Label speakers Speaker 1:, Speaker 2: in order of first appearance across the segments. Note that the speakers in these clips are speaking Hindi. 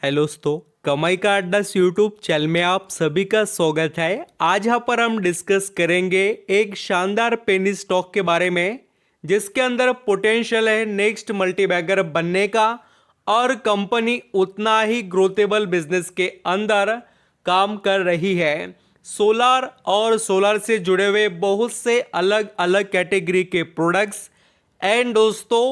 Speaker 1: हेलो दोस्तों, कमाई का अड्डा यूट्यूब चैनल में आप सभी का स्वागत है। आज यहाँ पर हम डिस्कस करेंगे एक शानदार पेनी स्टॉक के बारे में जिसके अंदर पोटेंशियल है नेक्स्ट मल्टीबैगर बनने का और कंपनी उतना ही ग्रोथेबल बिजनेस के अंदर काम कर रही है। सोलार और सोलार से जुड़े हुए बहुत से अलग अलग कैटेगरी के प्रोडक्ट्स एंड दोस्तों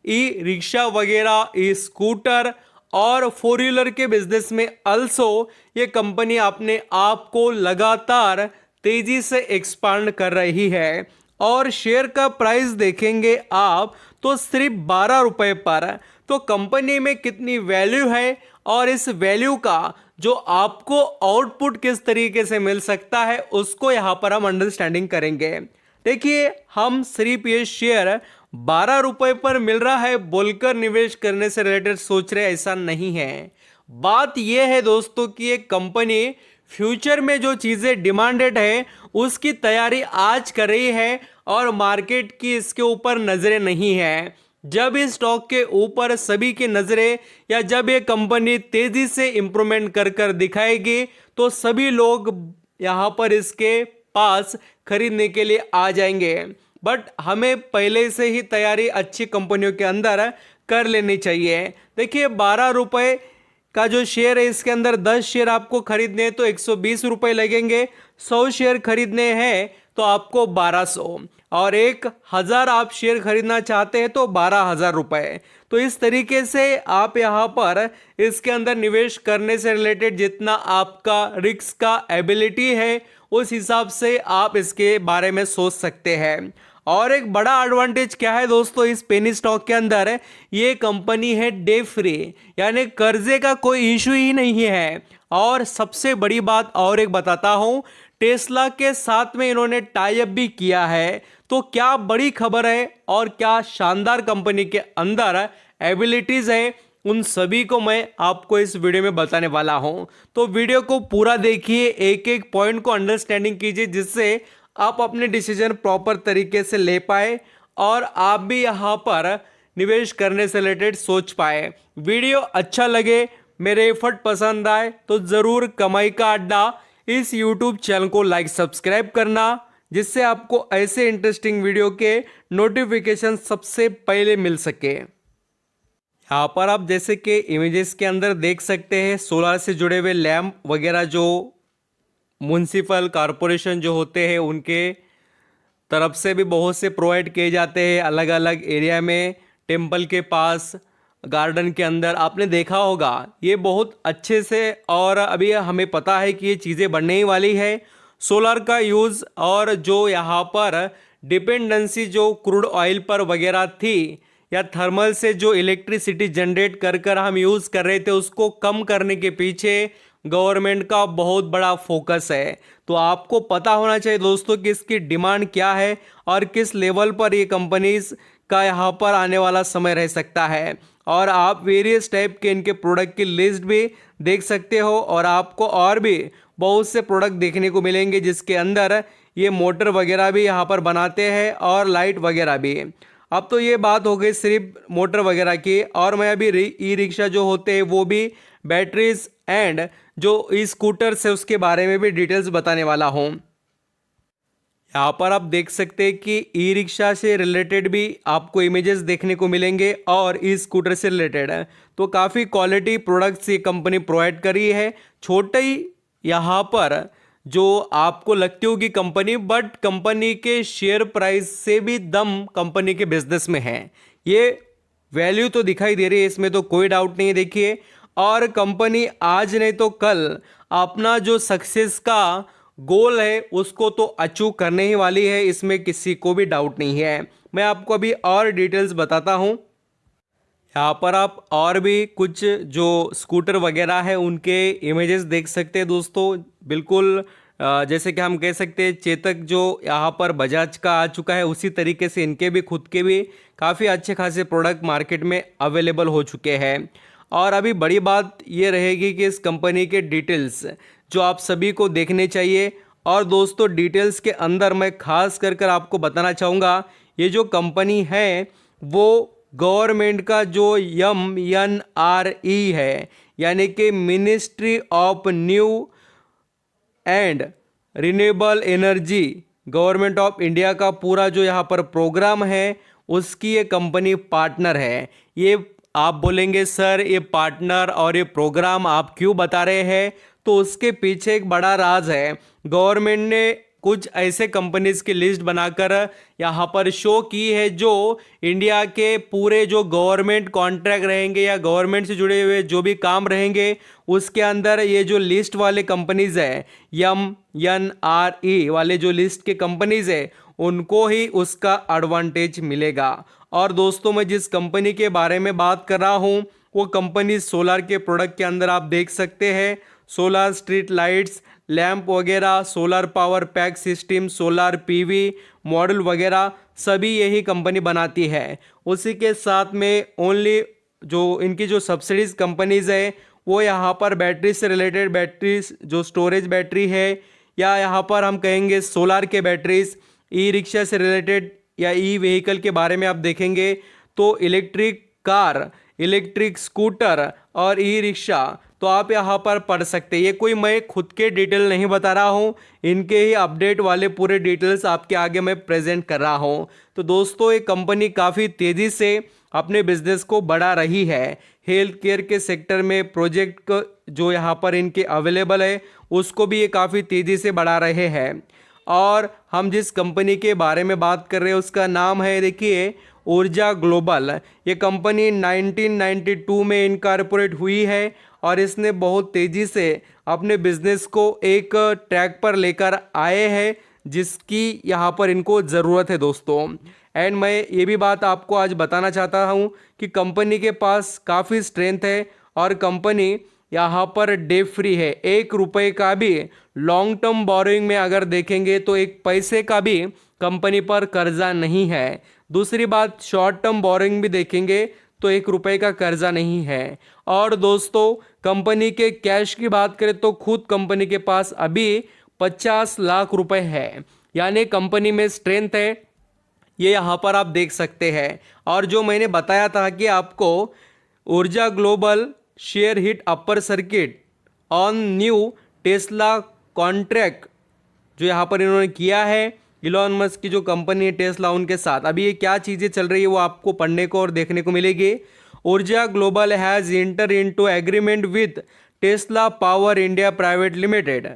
Speaker 1: ई रिक्शा वगैरह, ई स्कूटर और फोर व्हीलर के बिजनेस में अल्सो ये कंपनी अपने आप को लगातार तेजी से एक्सपांड कर रही है और शेयर का प्राइस देखेंगे आप तो सिर्फ 12 रुपए पर। तो कंपनी में कितनी वैल्यू है और इस वैल्यू का जो आपको आउटपुट किस तरीके से मिल सकता है उसको यहां पर हम अंडरस्टैंडिंग करेंगे। देखिए, हम सिर्फ ये शेयर 12 रुपए पर मिल रहा है बोलकर निवेश करने से रिलेटेड सोच रहे, ऐसा नहीं है। बात यह है दोस्तों कि एक कंपनी फ्यूचर में जो चीजें डिमांडेड है उसकी तैयारी आज कर रही है और मार्केट की इसके ऊपर नजरें नहीं है। जब इस स्टॉक के ऊपर सभी की नजरें या जब ये कंपनी तेजी से इंप्रूवमेंट कर कर दिखाएगी तो सभी लोग यहां पर इसके पास खरीदने के लिए आ जाएंगे। बट हमें पहले से ही तैयारी अच्छी कंपनियों के अंदर कर लेनी चाहिए। देखिए, 12 रुपए का जो शेयर है इसके अंदर 10 शेयर आपको खरीदने हैं तो 120 रुपए लगेंगे। 100 शेयर खरीदने हैं तो आपको 1200 और 1000 आप शेयर खरीदना चाहते हैं तो 12,000 रुपए। तो इस तरीके से आप यहाँ पर इसके अंदर निवेश करने से रिलेटेड जितना आपका रिस्क का एबिलिटी है उस हिसाब से आप इसके बारे में सोच सकते हैं। और एक बड़ा एडवांटेज क्या है दोस्तों इस पेनी स्टॉक के अंदर, ये कंपनी है डे फ्री, यानी कर्जे का कोई इशू ही नहीं है। और सबसे बड़ी बात और एक बताता हूं, टेस्ला के साथ में इन्होंने टाई अप भी किया है। तो क्या बड़ी खबर है और क्या शानदार कंपनी के अंदर एबिलिटीज है, उन सभी को मैं आपको इस वीडियो में बताने वाला हूं। तो वीडियो को पूरा देखिए, एक एक पॉइंट को अंडरस्टैंडिंग कीजिए जिससे आप अपने डिसीजन प्रॉपर तरीके से ले पाए और आप भी यहां पर निवेश करने से रिलेटेड सोच पाए। वीडियो अच्छा लगे, मेरे एफर्ट पसंद आए तो ज़रूर कमाई का अड्डा इस यूट्यूब चैनल को लाइक सब्सक्राइब करना जिससे आपको ऐसे इंटरेस्टिंग वीडियो के नोटिफिकेशन सबसे पहले मिल सके। यहाँ पर आप जैसे कि इमेजेस के अंदर देख सकते हैं सोलार से जुड़े हुए लैंप वगैरह जो म्युनिसिपल कॉरपोरेशन जो होते हैं उनके तरफ से भी बहुत से प्रोवाइड किए जाते हैं अलग अलग एरिया में, टेम्पल के पास, गार्डन के अंदर। आपने देखा होगा ये बहुत अच्छे से, और अभी हमें पता है कि ये चीज़ें बढ़ने ही वाली है। सोलर का यूज़ और जो यहाँ पर डिपेंडेंसी जो क्रूड ऑयल पर वगैरह थी या थर्मल से जो इलेक्ट्रिसिटी जनरेट कर कर हम यूज़ कर रहे थे उसको कम करने के पीछे गवर्नमेंट का बहुत बड़ा फोकस है। तो आपको पता होना चाहिए दोस्तों कि इसकी डिमांड क्या है और किस लेवल पर ये कंपनीज का यहाँ पर आने वाला समय रह सकता है। और आप वेरियस टाइप के इनके प्रोडक्ट की लिस्ट भी देख सकते हो और आपको और भी बहुत से प्रोडक्ट देखने को मिलेंगे जिसके अंदर ये मोटर वगैरह भी यहाँ पर बनाते हैं और लाइट वगैरह भी। अब तो ये बात हो गई सिर्फ मोटर वगैरह की, और मैं अभी ई रिक्शा जो होते हैं वो भी बैटरीज एंड जो ई स्कूटर्स है उसके बारे में भी डिटेल्स बताने वाला हूँ। यहाँ पर आप देख सकते हैं कि ई रिक्शा से रिलेटेड भी आपको इमेजेस देखने को मिलेंगे और ई स्कूटर से रिलेटेड है। तो काफ़ी क्वालिटी प्रोडक्ट्स ये कंपनी प्रोवाइड करी है। छोटे ही यहाँ पर जो आपको लगती होगी कंपनी, बट कंपनी के शेयर प्राइस से भी दम कंपनी के बिजनेस में है। ये वैल्यू तो दिखाई दे रही है, इसमें तो कोई डाउट नहीं है। देखिए, और कंपनी आज नहीं तो कल अपना जो सक्सेस का गोल है उसको तो अचीव करने ही वाली है, इसमें किसी को भी डाउट नहीं है। मैं आपको अभी और डिटेल्स बताता हूँ। यहाँ पर आप और भी कुछ जो स्कूटर वगैरह है उनके इमेजेस देख सकते हैं दोस्तों। बिल्कुल जैसे कि हम कह सकते हैं चेतक जो यहाँ पर बजाज का आ चुका है उसी तरीके से इनके भी खुद के भी काफ़ी अच्छे खासे प्रोडक्ट मार्केट में अवेलेबल हो चुके हैं। और अभी बड़ी बात ये रहेगी कि इस कंपनी के डिटेल्स जो आप सभी को देखने चाहिए। और दोस्तों डिटेल्स के अंदर मैं खास कर आपको बताना चाहूँगा, ये जो कंपनी है वो गवर्नमेंट का जो MNRE है, यानी कि ministry of new and renewable energy, government of India का पूरा जो यहाँ पर प्रोग्राम है उसकी ये कंपनी पार्टनर है। ये आप बोलेंगे सर ये पार्टनर और ये प्रोग्राम आप क्यों बता रहे हैं, तो उसके पीछे एक बड़ा राज है। गवर्नमेंट ने कुछ ऐसे कंपनीज की लिस्ट बनाकर यहाँ पर शो की है जो इंडिया के पूरे जो गवर्नमेंट कॉन्ट्रैक्ट रहेंगे या गवर्नमेंट से जुड़े हुए जो भी काम रहेंगे उसके अंदर ये जो लिस्ट वाले कंपनीज है, MNRE वाले जो लिस्ट के कंपनीज है, उनको ही उसका एडवांटेज मिलेगा। और दोस्तों मैं जिस कंपनी के बारे में बात कर रहा हूँ वो कंपनी सोलर के प्रोडक्ट के अंदर आप देख सकते हैं सोलर स्ट्रीट लाइट्स, लैंप वगैरह, solar power pack system, solar PV model वगैरह सभी यही कंपनी बनाती है। उसी के साथ में ओनली जो इनकी जो सब्सिडीज कंपनीज है वो यहाँ पर बैटरी से रिलेटेड बैटरीज, जो स्टोरेज बैटरी है या यहाँ पर हम कहेंगे सोलर के बैटरीज, ई रिक्शा से रिलेटेड या ई व्हीकल के बारे में आप देखेंगे तो इलेक्ट्रिक कार, इलेक्ट्रिक स्कूटर और ई रिक्शा तो आप यहाँ पर पढ़ सकते हैं। ये कोई मैं खुद के डिटेल नहीं बता रहा हूँ, इनके ही अपडेट वाले पूरे डिटेल्स आपके आगे मैं प्रेजेंट कर रहा हूँ। तो दोस्तों ये कंपनी काफ़ी तेज़ी से अपने बिजनेस को बढ़ा रही है। हेल्थ केयर के सेक्टर में प्रोजेक्ट जो यहाँ पर इनके अवेलेबल है उसको भी ये काफ़ी तेज़ी से बढ़ा रहे हैं। और हम जिस कंपनी के बारे में बात कर रहे हैं उसका नाम है, देखिए, ऊर्जा ग्लोबल। ये कंपनी 1992 में इनकॉर्पोरेट हुई है और इसने बहुत तेज़ी से अपने बिजनेस को एक ट्रैक पर लेकर आए हैं जिसकी यहाँ पर इनको ज़रूरत है दोस्तों। एंड मैं ये भी बात आपको आज बताना चाहता हूँ कि कंपनी के पास काफ़ी स्ट्रेंथ है और कंपनी यहाँ पर डेट फ्री है। 1 रुपये का भी लॉन्ग टर्म बोरोइंग में अगर देखेंगे तो 1 पैसे का भी कंपनी पर कर्जा नहीं है। दूसरी बात, शॉर्ट टर्म बोरोइंग भी देखेंगे तो 1 रुपये का कर्जा नहीं है। और दोस्तों कंपनी के कैश की बात करें तो खुद कंपनी के पास अभी 50 लाख रुपए है, यानी कंपनी में स्ट्रेंथ है, ये यहाँ पर आप देख सकते हैं। और जो मैंने बताया था कि आपको ऊर्जा global share hit upper circuit on new Tesla contract जो यहाँ पर इन्होंने किया है इलॉन मस्क की जो कंपनी है टेस्ला, उनके साथ अभी ये क्या चीज़ें चल रही है वो आपको पढ़ने को और देखने को मिलेगी। ऊर्जा global has inter into agreement with Tesla power India private limited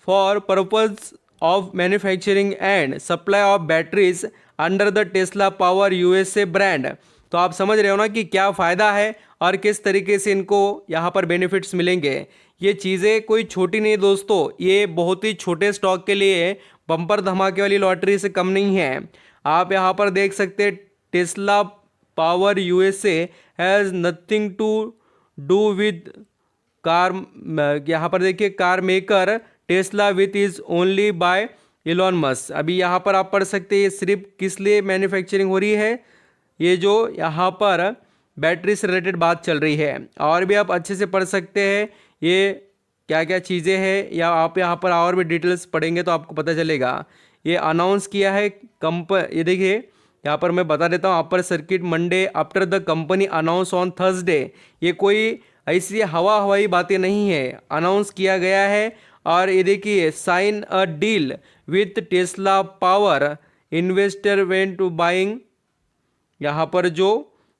Speaker 1: for purpose of manufacturing and supply of batteries under the Tesla power USA brand. तो आप समझ रहे हो ना कि क्या फ़ायदा है और किस तरीके से इनको यहाँ पर बेनिफिट्स मिलेंगे। ये चीज़ें कोई छोटी नहीं दोस्तों, ये बहुत ही छोटे स्टॉक के लिए बम्पर धमाके वाली लॉटरी से कम नहीं है। आप यहाँ पर देख सकते हैं Tesla power USA has nothing to do with car, यहाँ पर देखिए car maker Tesla with is only by Elon Musk. अभी यहाँ पर आप पढ़ सकते हैं ये सिर्फ किस लिए मैन्युफैक्चरिंग हो रही है, ये जो यहाँ पर बैटरी से रिलेटेड बात चल रही है। और भी आप अच्छे से पढ़ सकते हैं ये क्या क्या चीज़ें हैं, या आप यहाँ पर और भी डिटेल्स पढ़ेंगे तो आपको पता चलेगा। ये अनाउंस किया है ये देखिए यहाँ पर मैं बता देता हूँ, upper circuit Monday after the company announce on Thursday. ये कोई ऐसी हवाई बातें नहीं है, अनाउंस किया गया है। और ये देखिए sign a deal with Tesla power, investor went to buying, यहाँ पर जो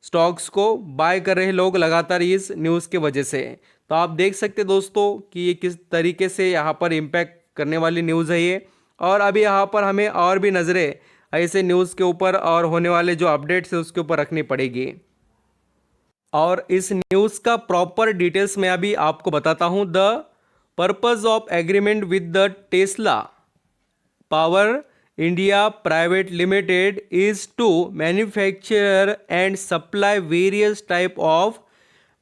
Speaker 1: स्टॉक्स को बाय कर रहे लोग लगातार इस न्यूज़ के वजह से। तो आप देख सकते दोस्तों कि ये किस तरीके से यहाँ पर इम्पैक्ट करने वाली न्यूज़ है ये। और अभी यहाँ पर हमें और भी नज़रें ऐसे न्यूज़ के ऊपर और होने वाले जो अपडेट्स है उसके ऊपर रखनी पड़ेगी। और इस न्यूज़ का प्रॉपर डिटेल्स मैं अभी आपको बताता हूँ। The purpose of agreement with the Tesla power India private limited is to manufacture and supply various type of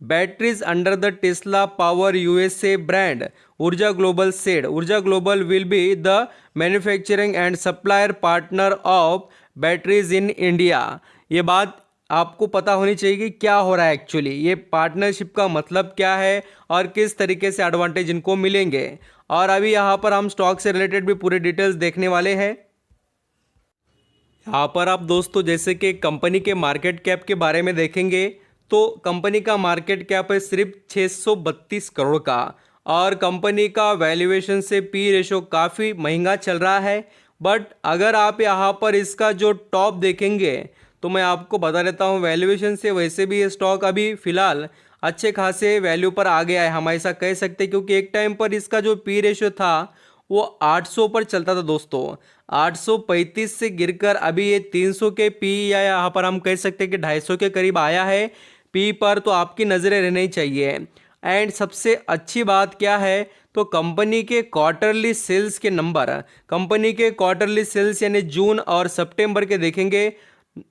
Speaker 1: batteries under the Tesla power USA brand, Urja global said. Urja global will be the manufacturing and supplier partner of batteries in India. ये बात आपको पता होनी चाहिए कि क्या हो रहा है एक्चुअली, ये पार्टनरशिप का मतलब क्या है और किस तरीके से एडवांटेज इनको मिलेंगे। और अभी यहाँ पर हम स्टॉक से रिलेटेड भी पूरे डिटेल्स देखने वाले हैं। यहाँ पर आप दोस्तों जैसे कि कंपनी के मार्केट कैप के बारे में देखेंगे तो कंपनी का मार्केट कैप है सिर्फ 632 करोड़ का, और कंपनी का वैल्यूएशन से पी रेशो काफ़ी महंगा चल रहा है। बट अगर आप यहाँ पर इसका जो टॉप देखेंगे तो मैं आपको बता देता हूँ, वैल्यूएशन से वैसे भी ये स्टॉक अभी फ़िलहाल अच्छे खासे वैल्यू पर आ गया है, हम ऐसा कह सकते हैं, क्योंकि एक टाइम पर इसका जो पी रेशो था वो 800 पर चलता था दोस्तों। 835 से गिरकर अभी ये 300 के पी या यहाँ पर हम कह सकते हैं कि 250 के करीब आया है पी पर, तो आपकी नज़रें रहनी चाहिए। एंड सबसे अच्छी बात क्या है, तो कंपनी के क्वार्टरली सेल्स के नंबर, कंपनी के क्वार्टरली सेल्स यानी जून और सितंबर के देखेंगे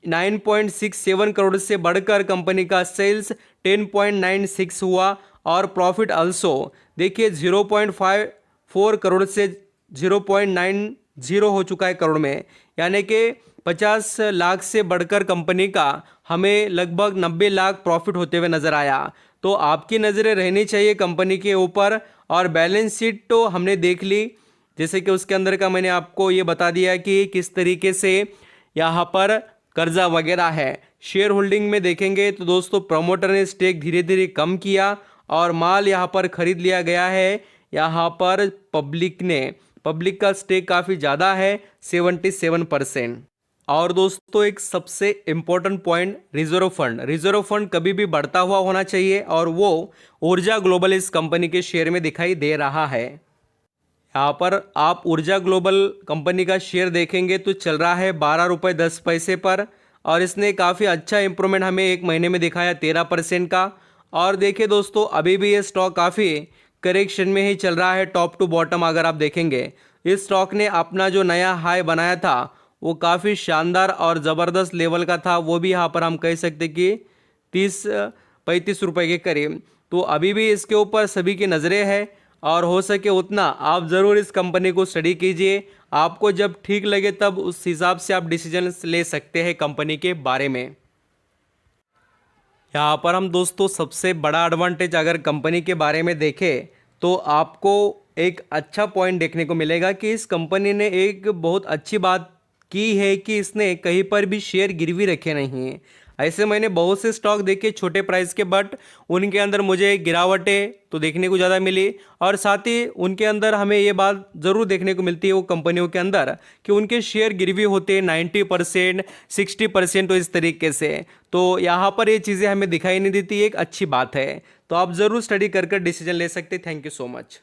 Speaker 1: 9.67 करोड़ से बढ़कर कंपनी का सेल्स 10.96 हुआ, और प्रॉफिट अल्सो देखिए 0.54 करोड़ से 0.90 हो चुका है करोड़ में, यानी कि 50 लाख से बढ़कर कंपनी का हमें लगभग 90 लाख प्रॉफिट होते हुए नज़र आया। तो आपकी नज़रें रहनी चाहिए कंपनी के ऊपर। और बैलेंस शीट तो हमने देख ली, जैसे कि उसके अंदर का मैंने आपको ये बता दिया कि किस तरीके से यहाँ पर कर्जा वगैरह है। शेयर होल्डिंग में देखेंगे तो दोस्तों प्रमोटर ने स्टेक धीरे धीरे कम किया और माल यहाँ पर खरीद लिया गया है। यहाँ पर पब्लिक का स्टेक काफ़ी ज़्यादा है 77%। और दोस्तों एक सबसे इम्पोर्टेंट पॉइंट, रिजर्व फंड कभी भी बढ़ता हुआ होना चाहिए, और वो ऊर्जा ग्लोबल इस कंपनी के शेयर में दिखाई दे रहा है। यहाँ पर आप ऊर्जा ग्लोबल कंपनी का शेयर देखेंगे तो चल रहा है 12 रुपये 10 पैसे पर, और इसने काफ़ी अच्छा इंप्रूवमेंट हमें एक महीने में दिखाया 13% का। और देखिए दोस्तों अभी भी ये स्टॉक काफ़ी करेक्शन में ही चल रहा है, टॉप टू बॉटम अगर आप देखेंगे। इस स्टॉक ने अपना जो नया हाई बनाया था वो काफ़ी शानदार और ज़बरदस्त लेवल का था, वो भी यहाँ पर हम कह सकते कि 30-35 रुपये के करीब। तो अभी भी इसके ऊपर सभी की नज़रें हैं, और हो सके उतना आप ज़रूर इस कंपनी को स्टडी कीजिए। आपको जब ठीक लगे तब उस हिसाब से आप डिसीजन ले सकते हैं कंपनी के बारे में। यहाँ पर हम दोस्तों सबसे बड़ा एडवांटेज अगर कंपनी के बारे में देखें तो आपको एक अच्छा पॉइंट देखने को मिलेगा कि इस कंपनी ने एक बहुत अच्छी बात की है कि इसने कहीं पर भी शेयर गिरवी रखे नहीं हैं। ऐसे मैंने बहुत से स्टॉक देखे छोटे प्राइस के, बट उनके अंदर मुझे गिरावटें तो देखने को ज़्यादा मिली, और साथ ही उनके अंदर हमें ये बात ज़रूर देखने को मिलती है वो कंपनियों के अंदर कि उनके शेयर गिरवी होते हैं 90% 60%, तो इस तरीके से। तो यहाँ पर ये चीज़ें हमें दिखाई नहीं देती, एक अच्छी बात है। तो आप ज़रूर स्टडी कर डिसीजन ले सकते। Thank you so much.